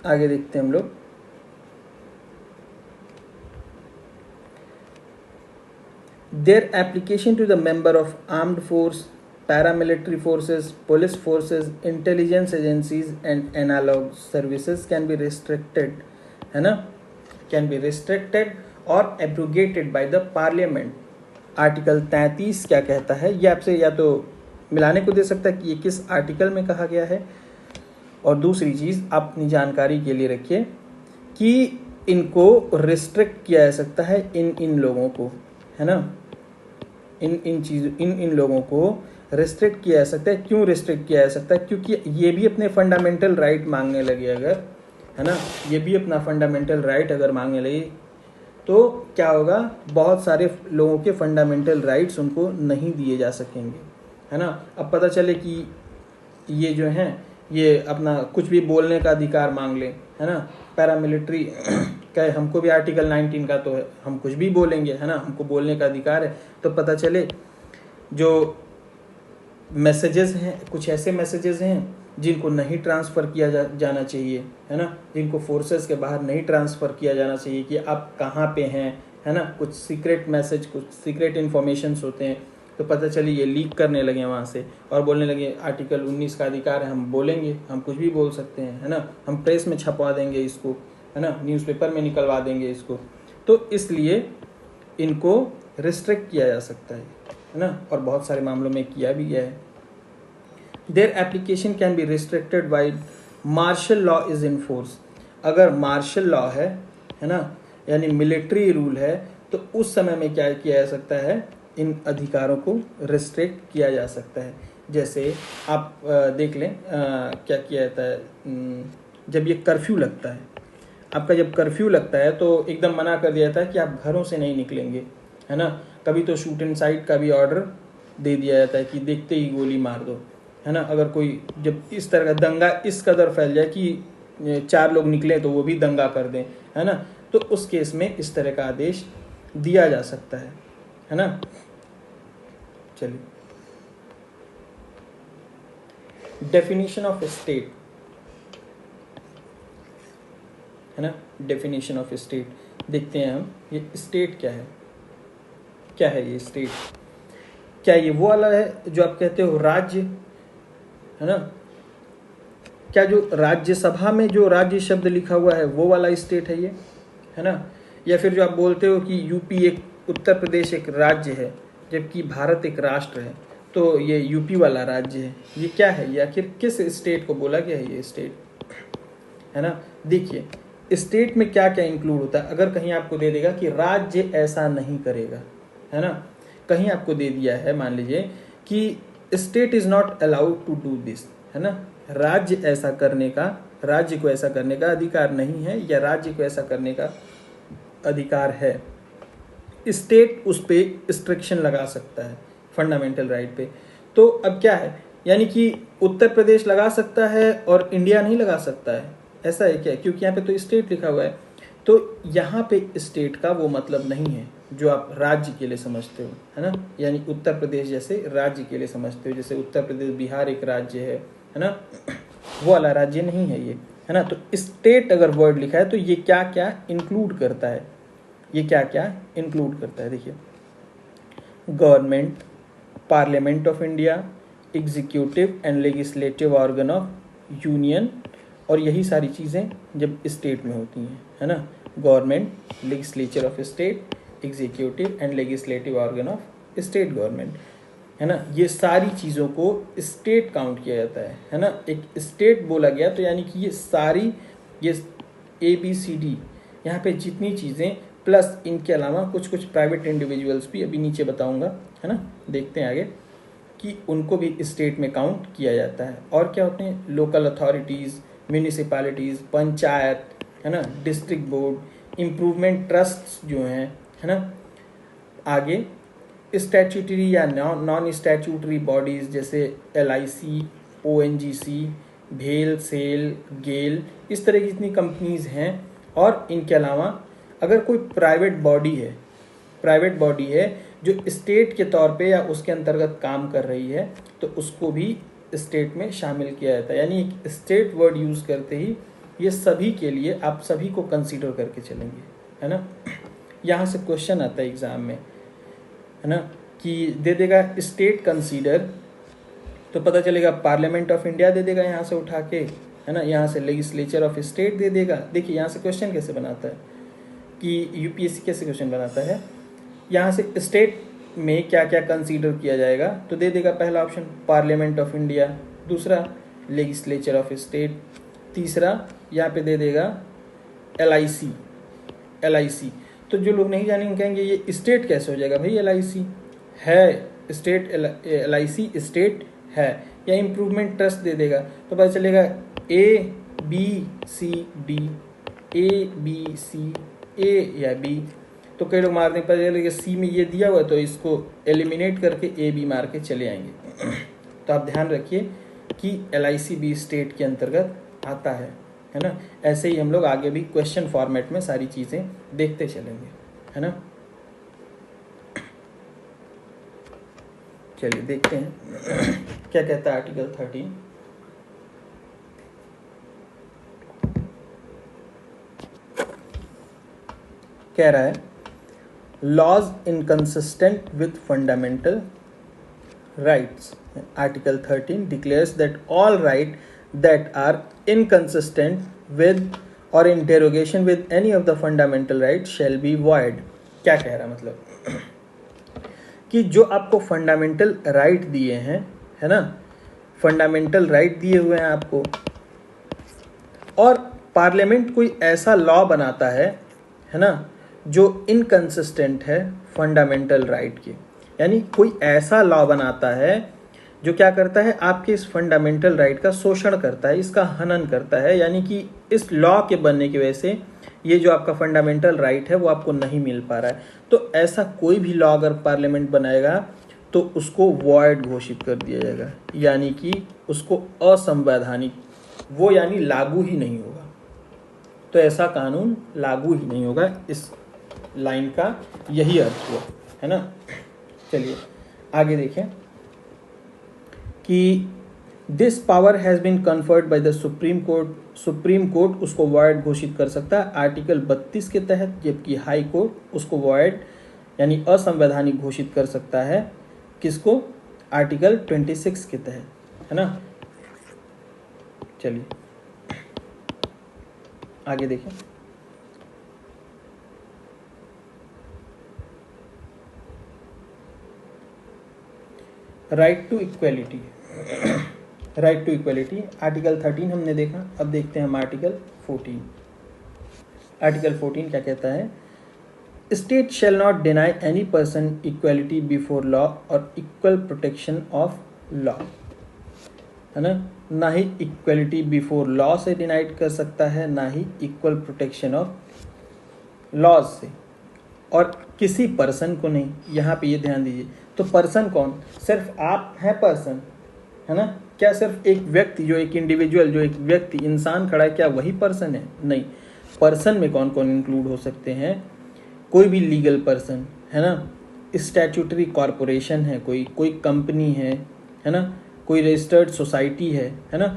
आगे देखते हैं हम लोग। Their application to the member of armed force, paramilitary forces, police forces, intelligence agencies and analog services can be restricted, है ना, can be restricted or abrogated by the parliament। Article 33 क्या कहता है, ये आपसे या तो मिलाने को दे सकता है कि ये किस आर्टिकल में कहा गया है, और दूसरी चीज़ आप अपनी जानकारी के लिए रखिए कि इनको रिस्ट्रिक्ट किया जा सकता है इन लोगों को, है ना, इन लोगों को रिस्ट्रिक्ट किया जा सकता है। क्यों रिस्ट्रिक्ट किया जा सकता है? क्योंकि ये भी अपने फंडामेंटल राइट मांगने लगे अगर, है ना, ये भी अपना फंडामेंटल राइट अगर मांगने लगे तो क्या होगा, बहुत सारे लोगों के फंडामेंटल राइट्स उनको नहीं दिए जा सकेंगे, है ना। अब पता चले कि ये जो हैं ये अपना कुछ भी बोलने का अधिकार मांग लें, है ना, पैरामिलिट्री कहे हमको भी आर्टिकल 19 का तो है, हम कुछ भी बोलेंगे, है ना, हमको बोलने का अधिकार है। तो पता चले जो मैसेजेस हैं, कुछ ऐसे मैसेजेस हैं जिनको नहीं ट्रांसफ़र किया जाना चाहिए, है ना, जिनको फोर्सेस के बाहर नहीं ट्रांसफ़र किया जाना चाहिए कि आप कहाँ पे हैं, है ना, कुछ सीक्रेट मैसेज, कुछ सीक्रेट इन्फॉर्मेशंस होते हैं। तो पता चली ये लीक करने लगे वहाँ से और बोलने लगे आर्टिकल 19 का अधिकार है, हम बोलेंगे, हम कुछ भी बोल सकते हैं, है ना, हम प्रेस में छपवा देंगे इसको, है ना, न्यूज़पेपर में निकलवा देंगे इसको। तो इसलिए इनको रिस्ट्रिक्ट किया जा सकता है ना, और बहुत सारे मामलों में किया भी गया है। Their application can be restricted while martial law is in force. अगर मार्शल लॉ है ना, यानी मिलिट्री रूल है, तो उस समय में क्या किया जा सकता है, इन अधिकारों को रिस्ट्रिक्ट किया जा सकता है। जैसे आप देख लें क्या किया जाता है, जब ये कर्फ्यू लगता है, आपका जब कर्फ्यू लगता है तो एकदम मना कर दिया जाता है कि आप घरों से नहीं निकलेंगे, है ना। कभी तो शूट इन साइड का भी ऑर्डर दे दिया जाता है कि देखते ही गोली मार दो, है ना। अगर कोई जब इस तरह का दंगा इस कदर फैल जाए कि 4 लोग निकले तो वो भी दंगा कर दें, है ना, तो उस केस में इस तरह का आदेश दिया जा सकता है ना। चलिए, डेफिनेशन ऑफ स्टेट, है ना, डेफिनेशन ऑफ स्टेट देखते हैं हम। ये स्टेट क्या है, क्या है ये स्टेट? क्या ये वो वाला है जो आप कहते हो राज्य, है ना? क्या जो राज्यसभा में जो राज्य शब्द लिखा हुआ है वो वाला स्टेट है ये, है ना? या फिर जो आप बोलते हो कि यूपी एक, उत्तर प्रदेश एक राज्य है जबकि भारत एक राष्ट्र है, तो ये यूपी वाला राज्य है, ये क्या है? ये आखिर किस स्टेट को बोला गया है ये स्टेट, है ना? देखिए स्टेट में क्या क्या इंक्लूड होता है। अगर कहीं आपको दे देगा कि राज्य ऐसा नहीं करेगा, है ना, कहीं आपको दे दिया है मान लीजिए कि state is not allowed to do this, है ना, राज्य ऐसा करने का, राज्य को ऐसा करने का अधिकार नहीं है, या राज्य को ऐसा करने का अधिकार है, स्टेट उस पे रिस्ट्रिक्शन लगा सकता है फंडामेंटल राइट पे। तो अब क्या है, यानी कि उत्तर प्रदेश लगा सकता है और इंडिया नहीं लगा सकता है, ऐसा है क्या? क्योंकि यहाँ पे तो स्टेट लिखा हुआ है। तो यहाँ पे स्टेट का वो मतलब नहीं है जो आप राज्य के लिए समझते हो, है ना, यानी उत्तर प्रदेश जैसे राज्य के लिए समझते हो, जैसे उत्तर प्रदेश बिहार एक राज्य है ना, वो वाला राज्य नहीं है ये, है ना। तो स्टेट अगर वर्ड लिखा है तो ये क्या क्या इंक्लूड करता है, ये क्या क्या इंक्लूड करता है? देखिए, government, parliament of India, executive and legislative organ of union, और यही सारी चीज़ें जब स्टेट में होती हैं, है ना, government, legislature of state, executive and legislative organ of state government, है ना, ये सारी चीज़ों को स्टेट काउंट किया जाता है ना। एक स्टेट बोला गया तो यानी कि ये सारी, ये ABCD यहाँ पे जितनी चीज़ें, प्लस इनके अलावा कुछ कुछ प्राइवेट इंडिविजुअल्स भी अभी नीचे बताऊंगा, है ना, देखते हैं आगे कि उनको भी स्टेट में काउंट किया जाता है। और क्या होते हैं? लोकल अथॉरिटीज़, म्यूनिसिपैलिटीज़, पंचायत, है ना, डिस्ट्रिक्ट बोर्ड, इम्प्रूवमेंट ट्रस्ट जो हैं, है ना। आगे स्टैट्यूटरी या नॉन स्टैट्यूटरी बॉडीज़ जैसे LIC, ONGC, भेल, सेल, गेल, इस तरह की जितनी कंपनीज़ हैं। और इनके अलावा अगर कोई प्राइवेट बॉडी है जो स्टेट के तौर पे या उसके अंतर्गत काम कर रही है, तो उसको भी स्टेट में शामिल किया जाता है। यानी स्टेट वर्ड यूज़ करते ही ये सभी के लिए आप सभी को कंसीडर करके चलेंगे, है ना। यहाँ से क्वेश्चन आता है एग्ज़ाम में, है ना, कि दे देगा स्टेट कंसीडर, तो पता चलेगा पार्लियामेंट ऑफ इंडिया दे देगा यहाँ से उठा के, है ना, यहाँ से लेजिस्लेचर ऑफ स्टेट दे देगा। देखिए यहाँ से क्वेश्चन कैसे बनाता है कि UPSC कैसे क्वेश्चन बनाता है, यहाँ से स्टेट में क्या क्या कंसीडर किया जाएगा, तो दे देगा पहला ऑप्शन पार्लियामेंट ऑफ इंडिया, दूसरा लेजिस्लेचर ऑफ स्टेट, तीसरा यहाँ पे दे देगा LIC। तो जो लोग नहीं जानेंगे कहेंगे ये स्टेट कैसे हो जाएगा भाई, LIC है, स्टेट LIC स्टेट है, या इम्प्रूवमेंट ट्रस्ट दे देगा तो पता चलेगा ABCD, ABC A या B। तो कई लोग मारने पता चलेगा C में ये दिया हुआ है तो इसको एलिमिनेट करके AB मार के चले आएंगे। तो आप ध्यान रखिए कि LIC भी स्टेट के अंतर्गत आता है ना। ऐसे ही हम लोग आगे भी क्वेश्चन फॉर्मेट में सारी चीज़ें देखते चलेंगे, है ना। चलिए देखते हैं क्या कहता है आर्टिकल 13। कह रहा है laws inconsistent with fundamental rights. Article 13 declares that all right that are inconsistent with or in derogation with any of the fundamental rights shall be void। क्या कह रहा है मतलब कि जो आपको फंडामेंटल राइट दिए हैं, है ना, फंडामेंटल राइट दिए हुए हैं आपको, और पार्लियामेंट कोई ऐसा लॉ बनाता है ना, जो इनकंसिस्टेंट है फंडामेंटल राइट के, यानी कोई ऐसा लॉ बनाता है जो क्या करता है, आपके इस फंडामेंटल राइट का शोषण करता है, इसका हनन करता है, यानी कि इस लॉ के बनने की वजह से ये जो आपका फंडामेंटल राइट है वो आपको नहीं मिल पा रहा है। तो ऐसा कोई भी लॉ अगर पार्लियामेंट बनाएगा तो उसको वॉइड घोषित कर दिया जाएगा, यानी कि उसको असंवैधानिक, वो यानी लागू ही नहीं होगा। तो ऐसा कानून लागू ही नहीं होगा, इस लाइन का यही अर्थ हुआ, है ना। चलिए आगे देखें कि this power has been conferred by the supreme court उसको वॉइड घोषित कर सकता है आर्टिकल 32 के तहत, जबकि हाई कोर्ट उसको वॉइड यानी असंवैधानिक घोषित कर सकता है, किसको, आर्टिकल 26 के तहत, है ना। चलिए आगे देखें। Right to equality, right to equality article 13 हमने देखा, अब देखते हैं हम आर्टिकल 14। आर्टिकल 14 क्या कहता है, state shall not deny any person equality before law और इक्वल प्रोटेक्शन ऑफ लॉ, है ना। ना ही इक्वेलिटी बिफोर लॉ से डिनाइड कर सकता है, ना ही इक्वल प्रोटेक्शन ऑफ लॉज से, और किसी पर्सन को नहीं। यहाँ पे ये ध्यान दीजिए, तो पर्सन कौन, सिर्फ आप हैं पर्सन, है ना। क्या सिर्फ एक व्यक्ति, जो एक इंडिविजुअल, जो एक व्यक्ति इंसान खड़ा है, क्या वही पर्सन है? नहीं, पर्सन में कौन कौन इंक्लूड हो सकते हैं, कोई भी लीगल पर्सन, है ना, स्टैट्यूटरी कॉरपोरेशन है, कोई कंपनी है ना, कोई रजिस्टर्ड सोसाइटी है ना।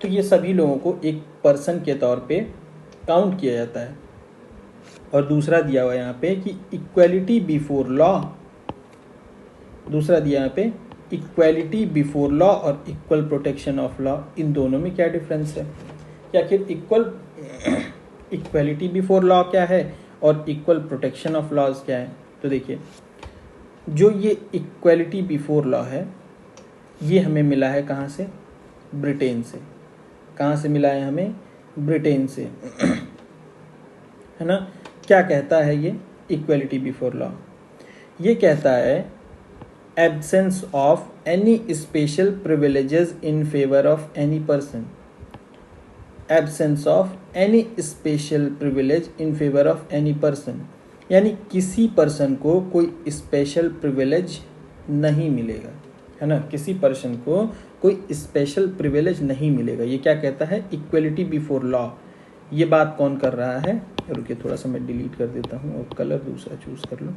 तो ये सभी लोगों को एक पर्सन के तौर पे काउंट किया जाता है। और दूसरा दिया हुआ यहाँ पे कि इक्वेलिटी बिफोर लॉ, दूसरा दिया यहाँ पे इक्वेलिटी बिफोर लॉ और इक्वल प्रोटेक्शन ऑफ लॉ, इन दोनों में क्या डिफरेंस है, या आखिर इक्वेलिटी बिफोर लॉ क्या है और इक्वल प्रोटेक्शन ऑफ लॉज क्या है। तो देखिए, जो ये इक्वेलिटी बिफोर लॉ है ये हमें मिला है कहाँ से, ब्रिटेन से। कहाँ से मिला है हमें, ब्रिटेन से, है ना। क्या कहता है ये इक्वेलिटी बिफोर लॉ, ये कहता है absence of any special privileges in favor of any person, absence of any special privilege in favor of any person, यानी किसी पर्सन को कोई स्पेशल प्रिविलेज नहीं मिलेगा, है ना, किसी पर्सन को कोई स्पेशल प्रिविलेज नहीं मिलेगा। ये क्या कहता है, इक्वलिटी बिफोर लॉ। ये बात कौन कर रहा है, रुकिए थोड़ा सा मैं डिलीट कर देता हूँ और कलर दूसरा चूज कर लो।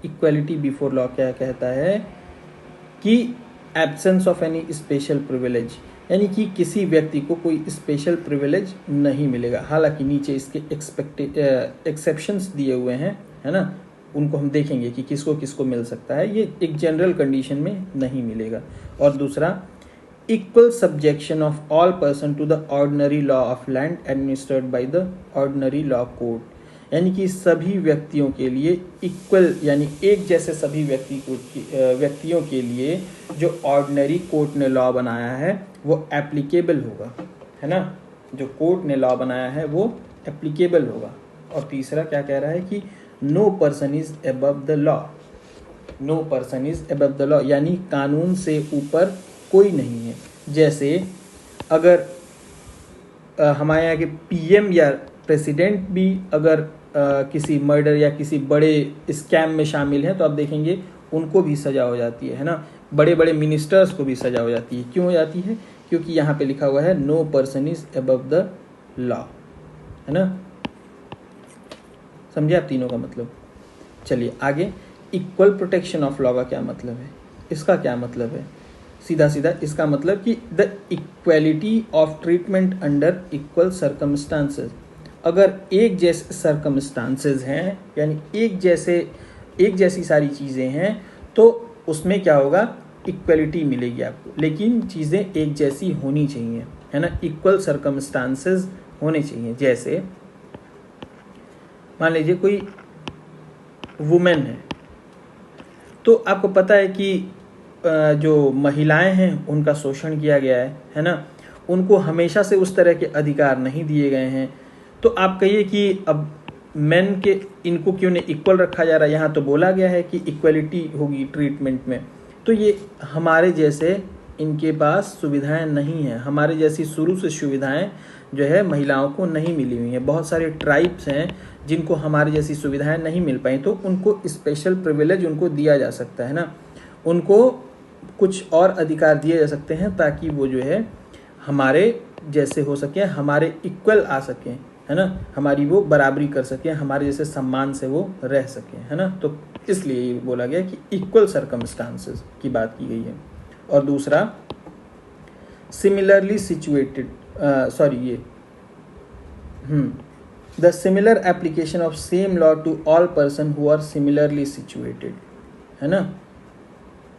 इक्वलिटी बिफोर लॉ क्या कहता है कि absence of any special privilege, यानी कि किसी व्यक्ति को कोई स्पेशल प्रिविलेज नहीं मिलेगा। हालांकि नीचे इसके एक्सेप्शंस दिए हुए हैं, है ना, उनको हम देखेंगे कि किसको किसको मिल सकता है, ये एक जनरल कंडीशन में नहीं मिलेगा। और दूसरा, equal subjection of all person to the ordinary law of land administered by the ordinary law court, यानी कि सभी व्यक्तियों के लिए इक्वल, यानी एक जैसे सभी व्यक्तियों के लिए जो ऑर्डिनरी कोर्ट ने लॉ बनाया है वो एप्लीकेबल होगा, है ना, जो कोर्ट ने लॉ बनाया है वो एप्लीकेबल होगा, और तीसरा क्या कह रहा है कि no person is above the law, no person is above the law, यानी कानून से ऊपर कोई नहीं है। जैसे अगर हमारे यहाँ के पीएम या प्रेसिडेंट भी अगर किसी मर्डर या किसी बड़े स्कैम में शामिल हैं तो आप देखेंगे उनको भी सज़ा हो जाती है ना। बड़े बड़े मिनिस्टर्स को भी सज़ा हो जाती है। क्यों हो जाती है? क्योंकि यहाँ पे लिखा हुआ है no person is above the law, है ना। समझे आप तीनों का मतलब? चलिए आगे, इक्वल प्रोटेक्शन ऑफ लॉ का क्या मतलब है? इसका क्या मतलब है? सीधा सीधा इसका मतलब कि the equality of treatment under equal circumstances. अगर एक जैसे सर्कमस्टांसेस हैं, यानी एक जैसी सारी चीज़ें हैं, तो उसमें क्या होगा? इक्वलिटी मिलेगी आपको। लेकिन चीज़ें एक जैसी होनी चाहिए, है ना, इक्वल सर्कमस्टांसेस होने चाहिए। जैसे मान लीजिए कोई वुमेन है, तो आपको पता है कि जो महिलाएं हैं उनका शोषण किया गया है ना, उनको हमेशा से उस तरह के अधिकार नहीं दिए गए हैं। तो आप कहिए कि अब मेन के इनको क्यों नहीं इक्वल रखा जा रहा है? यहाँ तो बोला गया है कि इक्वलिटी होगी ट्रीटमेंट में। तो ये हमारे जैसे इनके पास सुविधाएं नहीं हैं, हमारे जैसी शुरू से सुविधाएं जो है महिलाओं को नहीं मिली हुई हैं। बहुत सारे ट्राइब्स हैं जिनको हमारी जैसी सुविधाएं नहीं मिल पाई, तो उनको स्पेशल प्रिविलेज उनको दिया जा सकता है ना, उनको कुछ और अधिकार दिए जा सकते हैं ताकि वो जो है हमारे जैसे हो सके, हमारे इक्वल आ सकें, है ना, हमारी वो बराबरी कर सकें, हमारे जैसे सम्मान से वो रह सकें, है ना। तो इसलिए ये बोला गया कि इक्वल सर्कमस्टांसेस की बात की गई है। और दूसरा similarly situated, the similar application of same law to all person who are similarly situated, है ना।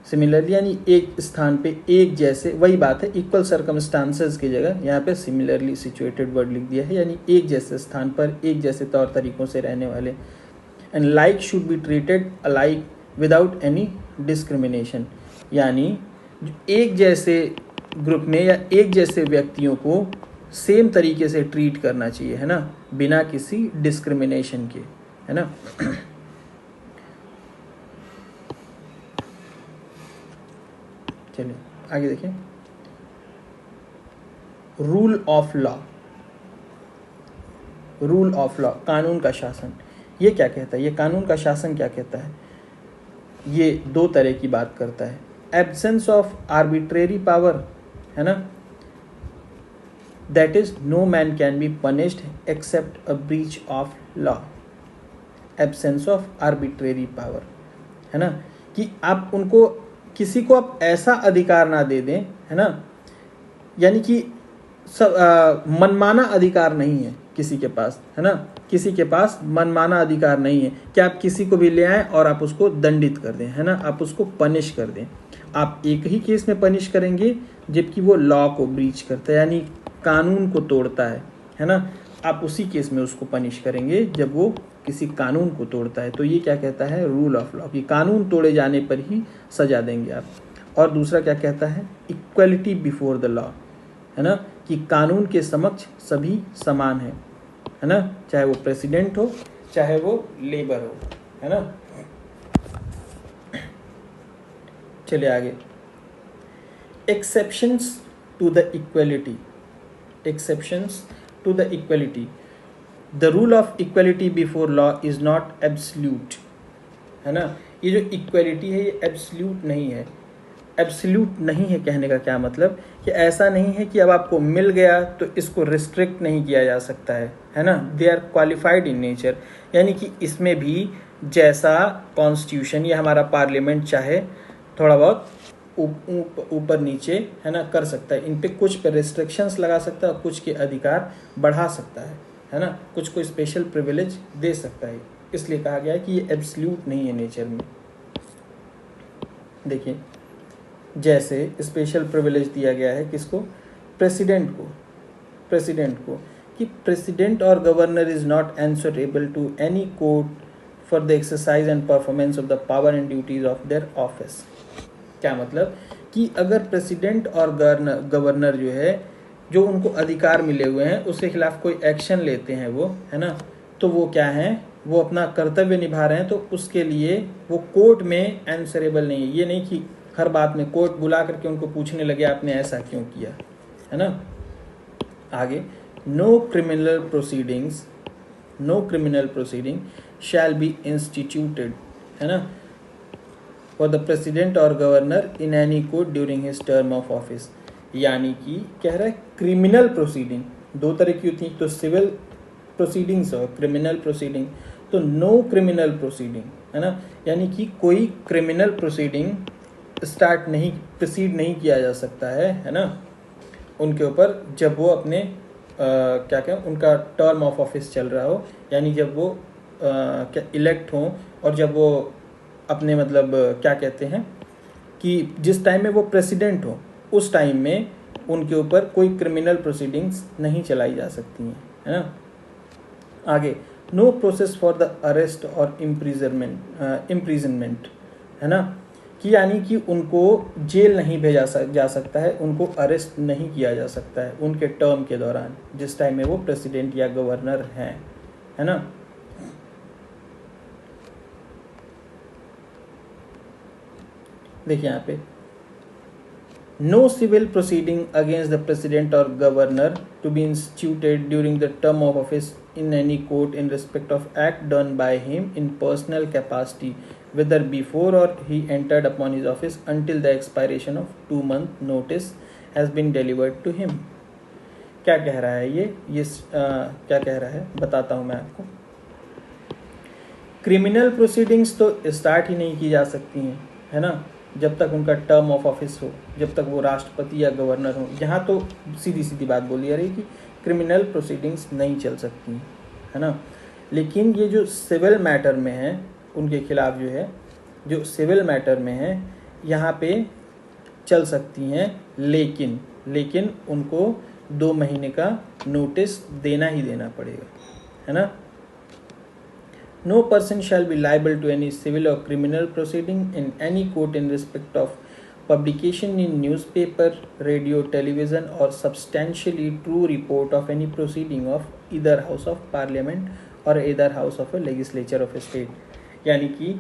सिमिलरली यानी एक स्थान पे एक जैसे, वही बात है, इक्वल सर्कमस्टांसेस की जगह यहाँ पे सिमिलरली सिचुएटेड वर्ड लिख दिया है, यानी एक जैसे स्थान पर एक जैसे तौर तरीकों से रहने वाले। And like should be treated alike without any discrimination, यानी एक जैसे ग्रुप में या एक जैसे व्यक्तियों को सेम तरीके से ट्रीट करना चाहिए, है ना, बिना किसी डिस्क्रिमिनेशन के, है ना। चलिए आगे देखें, rule of law. Rule of law, कानून का शासन, ये क्या कहता है? ये कानून का शासन क्या कहता है? ये दो तरह की बात करता है। एब्सेंस ऑफ आर्बिट्रेरी पावर, है ना, that is no man can be punished except a breach of law. Absence of arbitrary power, है ना, कि आप उनको किसी को आप ऐसा अधिकार ना दे दें, है ना, यानी कि मनमाना अधिकार नहीं है किसी के पास, है ना, किसी के पास मनमाना अधिकार नहीं है कि आप किसी को भी ले आएं और आप उसको दंडित कर दें, है ना, आप उसको पनिश कर दें। आप एक ही केस में पनिश करेंगे जबकि वो लॉ को ब्रीच करता है, यानी कानून को तोड़ता है ना, आप उसी केस में उसको पनिश करेंगे जब वो किसी कानून को तोड़ता है। तो ये क्या कहता है? रूल ऑफ लॉ, कि कानून तोड़े जाने पर ही सजा देंगे आप। और दूसरा क्या कहता है? इक्वलिटी बिफोर द लॉ, है ना, कि कानून के समक्ष सभी समान है ना, चाहे वो प्रेसिडेंट हो चाहे वो लेबर हो, है ना। चलिए आगे, exceptions to the equality. Exceptions to the equality, the rule of equality before law is not absolute, है ना। ये जो इक्वलिटी है ये एब्सोल्यूट नहीं है। एब्सोल्यूट नहीं है कहने का क्या मतलब, कि ऐसा नहीं है कि अब आपको मिल गया तो इसको रिस्ट्रिक्ट नहीं किया जा सकता है ना। They are qualified in nature, यानी कि इसमें भी जैसा कॉन्स्टिट्यूशन या हमारा पार्लियामेंट चाहे थोड़ा बहुत ऊपर नीचे, है ना, कर सकता है। इन पे कुछ पे रिस्ट्रिक्शंस लगा सकता है और कुछ के अधिकार बढ़ा सकता है ना, कुछ को स्पेशल प्रिविलेज दे सकता है। इसलिए कहा गया है कि ये एब्सोल्यूट नहीं है नेचर में। देखिए, जैसे स्पेशल प्रिविलेज दिया गया है किसको? प्रेसिडेंट को, कि प्रेसिडेंट और governor is not answerable to any court for the exercise and performance of the power and duties of their office. क्या मतलब, कि अगर प्रेसिडेंट और गवर्नर जो है, जो उनको अधिकार मिले हुए हैं उसके खिलाफ कोई एक्शन लेते हैं वो, है ना, तो वो क्या है, वो अपना कर्तव्य निभा रहे हैं, तो उसके लिए वो कोर्ट में आंसरेबल नहीं है। ये नहीं कि हर बात में कोर्ट बुला करके उनको पूछने लगे आपने ऐसा क्यों किया, है ना। आगे, no criminal proceeding shall be instituted, है ना, फॉर द प्रेसिडेंट और governor in any court during his term of office. यानी कि कह रहा है क्रिमिनल प्रोसीडिंग दो तरह की होती है, तो सिविल प्रोसीडिंग्स और क्रिमिनल प्रोसीडिंग। तो नो क्रिमिनल प्रोसीडिंग, है ना, यानी कि कोई क्रिमिनल प्रोसीडिंग प्रोसीड नहीं किया जा सकता है ना, उनके ऊपर जब वो अपने क्या कहें, उनका टर्म ऑफ ऑफिस चल रहा हो, यानी जब वो क्या इलेक्ट हों, और जब वो अपने मतलब क्या कहते हैं कि जिस टाइम में वो प्रेसिडेंट हो उस टाइम में उनके ऊपर कोई क्रिमिनल प्रोसीडिंग्स नहीं चलाई जा सकती हैं, है ना। आगे, no process for the arrest और इम्प्रिजनमेंट, है ना, कि यानी कि उनको जेल नहीं भेजा जा सकता है, उनको अरेस्ट नहीं किया जा सकता है उनके टर्म के दौरान, जिस टाइम में वो प्रेसिडेंट या गवर्नर हैं, है ना। देखिए यहाँ पे, no civil proceeding against the president और governor to be instituted during the term of office in any court in respect of act done by him in personal capacity whether before or he entered upon his office until the expiration of 2 month notice has been delivered to him। क्या कह रहा है ये क्या कह रहा है बताता हूँ मैं आपको। क्रिमिनल प्रोसीडिंग्स तो स्टार्ट ही नहीं की जा सकती हैं, है ना, जब तक उनका टर्म ऑफ ऑफिस हो, जब तक वो राष्ट्रपति या गवर्नर हो। यहाँ तो सीधी सीधी बात बोली जा रही कि क्रिमिनल प्रोसीडिंग्स नहीं चल सकती, है ना। लेकिन ये जो सिविल मैटर में है उनके खिलाफ जो है, जो सिविल मैटर में है यहाँ पे चल सकती हैं, लेकिन उनको 2 महीने का नोटिस देना ही देना पड़ेगा, है ना। No person shall be liable to any civil or criminal proceeding in any court in respect of publication in newspaper, radio, television or substantially true report of any proceeding of either house of parliament or either house of a legislature of a state। यानी कि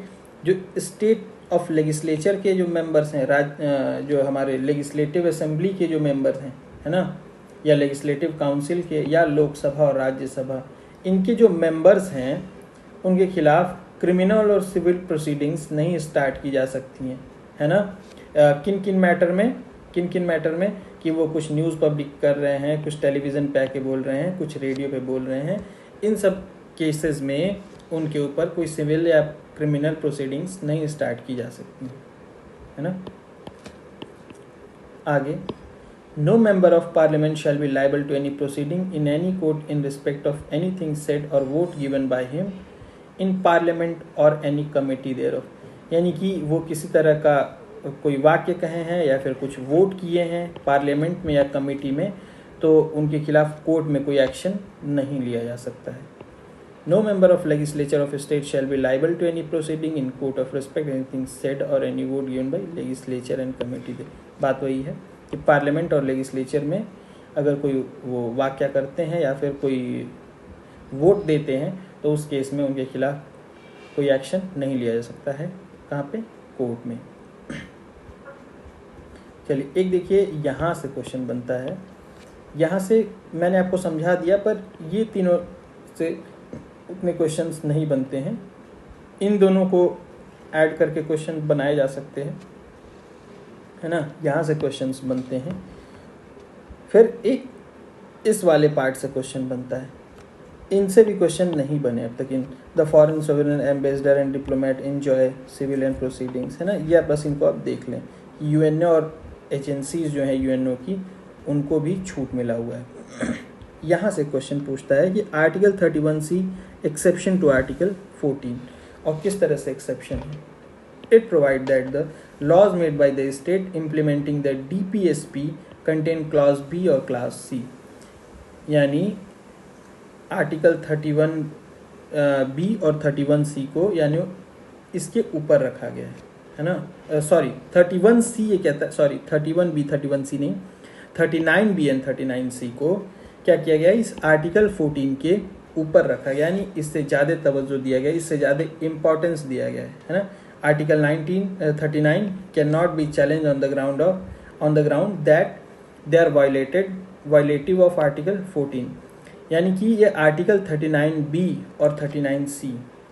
जो state of legislature के जो members हैं, जो हमारे legislative assembly के जो मेंबर्स हैं, है ना, या लेजिस्लेटिव काउंसिल के या लोकसभा और राज्यसभा, इनके जो मेंबर्स हैं उनके खिलाफ क्रिमिनल और सिविल प्रोसीडिंग्स नहीं स्टार्ट की जा सकती हैं, है ना। किन किन मैटर में कि वो कुछ न्यूज़ पब्लिक कर रहे हैं, कुछ टेलीविज़न पे आके बोल रहे हैं, कुछ रेडियो पे बोल रहे हैं, इन सब केसेस में उनके ऊपर कोई सिविल या क्रिमिनल प्रोसीडिंग्स नहीं स्टार्ट की जा सकती, है ना। आगे, no member of parliament shall be liable to any proceeding in any court in respect of anything said or vote given by him in parliament or any committee thereof. यानी कि वो किसी तरह का कोई वाक्य कहे हैं या फिर कुछ वोट किए हैं पार्लियामेंट में या कमेटी में, तो उनके खिलाफ कोर्ट में कोई एक्शन नहीं लिया जा सकता है। No member of legislature of state shall be liable to any proceeding in court of respect anything said or any vote given by legislature and committee they. बात वही है कि पार्लियामेंट और लेजिस्लेचर में अगर कोई वो वाक्य करते हैं या फिर कोई वोट देते हैं तो उस केस में उनके खिलाफ कोई एक्शन नहीं लिया जा सकता है। कहाँ पे? कोर्ट में। चलिए एक देखिए यहाँ से क्वेश्चन बनता है, यहाँ से मैंने आपको समझा दिया पर ये तीनों से उतने क्वेश्चंस नहीं बनते हैं, इन दोनों को ऐड करके क्वेश्चन बनाए जा सकते हैं, है ना। यहाँ से क्वेश्चंस बनते हैं, फिर एक इस वाले पार्ट से क्वेश्चन बनता है, इनसे भी क्वेश्चन नहीं बने अब तक। In the foreign sovereign ambassador and diplomat enjoy civil and proceedings, है ना, या बस इनको आप देख लें। यूएनओ और एजेंसीज जो है यूएनओ की, उनको भी छूट मिला हुआ है। यहाँ से क्वेश्चन पूछता है कि article 31C exception to article 14, और किस तरह से एक्सेप्शन है। It provide that the laws made by the state implementing the DPSP contain clause B और क्लास सी, यानी आर्टिकल 31B और 31C को यानी इसके ऊपर रखा गया है ना। सॉरी 31C ये कहता है, सॉरी 31B 31C नहीं, 39B एंड 39C को क्या किया गया, इस आर्टिकल 14 के ऊपर रखा गया, यानी इससे ज़्यादा तवज्जो दिया गया, इससे ज़्यादा इम्पोर्टेंस दिया गया है ना। Article 1939 can not be challenge on the ground that they are violative of article 14, यानी कि ये आर्टिकल 39B और 39C,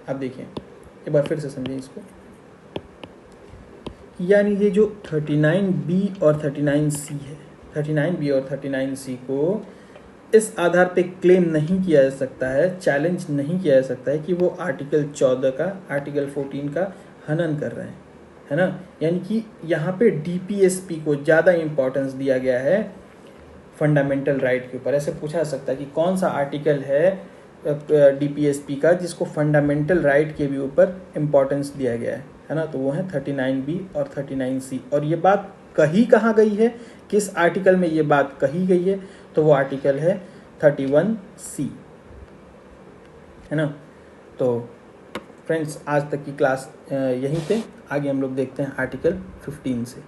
आप देखें एक बार फिर से समझें इसको, यानी ये जो 39B और 39C है, 39B और 39C को इस आधार पे क्लेम नहीं किया जा सकता है, चैलेंज नहीं किया जा सकता है कि वो आर्टिकल 14 का, आर्टिकल 14 का हनन कर रहे हैं, है ना। यानी कि यहाँ पे DPSP को ज़्यादा इम्पोर्टेंस दिया गया है फंडामेंटल राइट के ऊपर। ऐसे पूछा जा सकता है कि कौन सा आर्टिकल है DPSP का जिसको फंडामेंटल राइट के भी ऊपर इम्पोर्टेंस दिया गया है ना, तो वो है 39B और 39C। और ये बात कही कहाँ गई है, किस आर्टिकल में ये बात कही गई है, तो वो आर्टिकल है 31C, है ना। तो फ्रेंड्स आज तक की क्लास यहीं पे, आगे हम लोग देखते हैं आर्टिकल 15 से।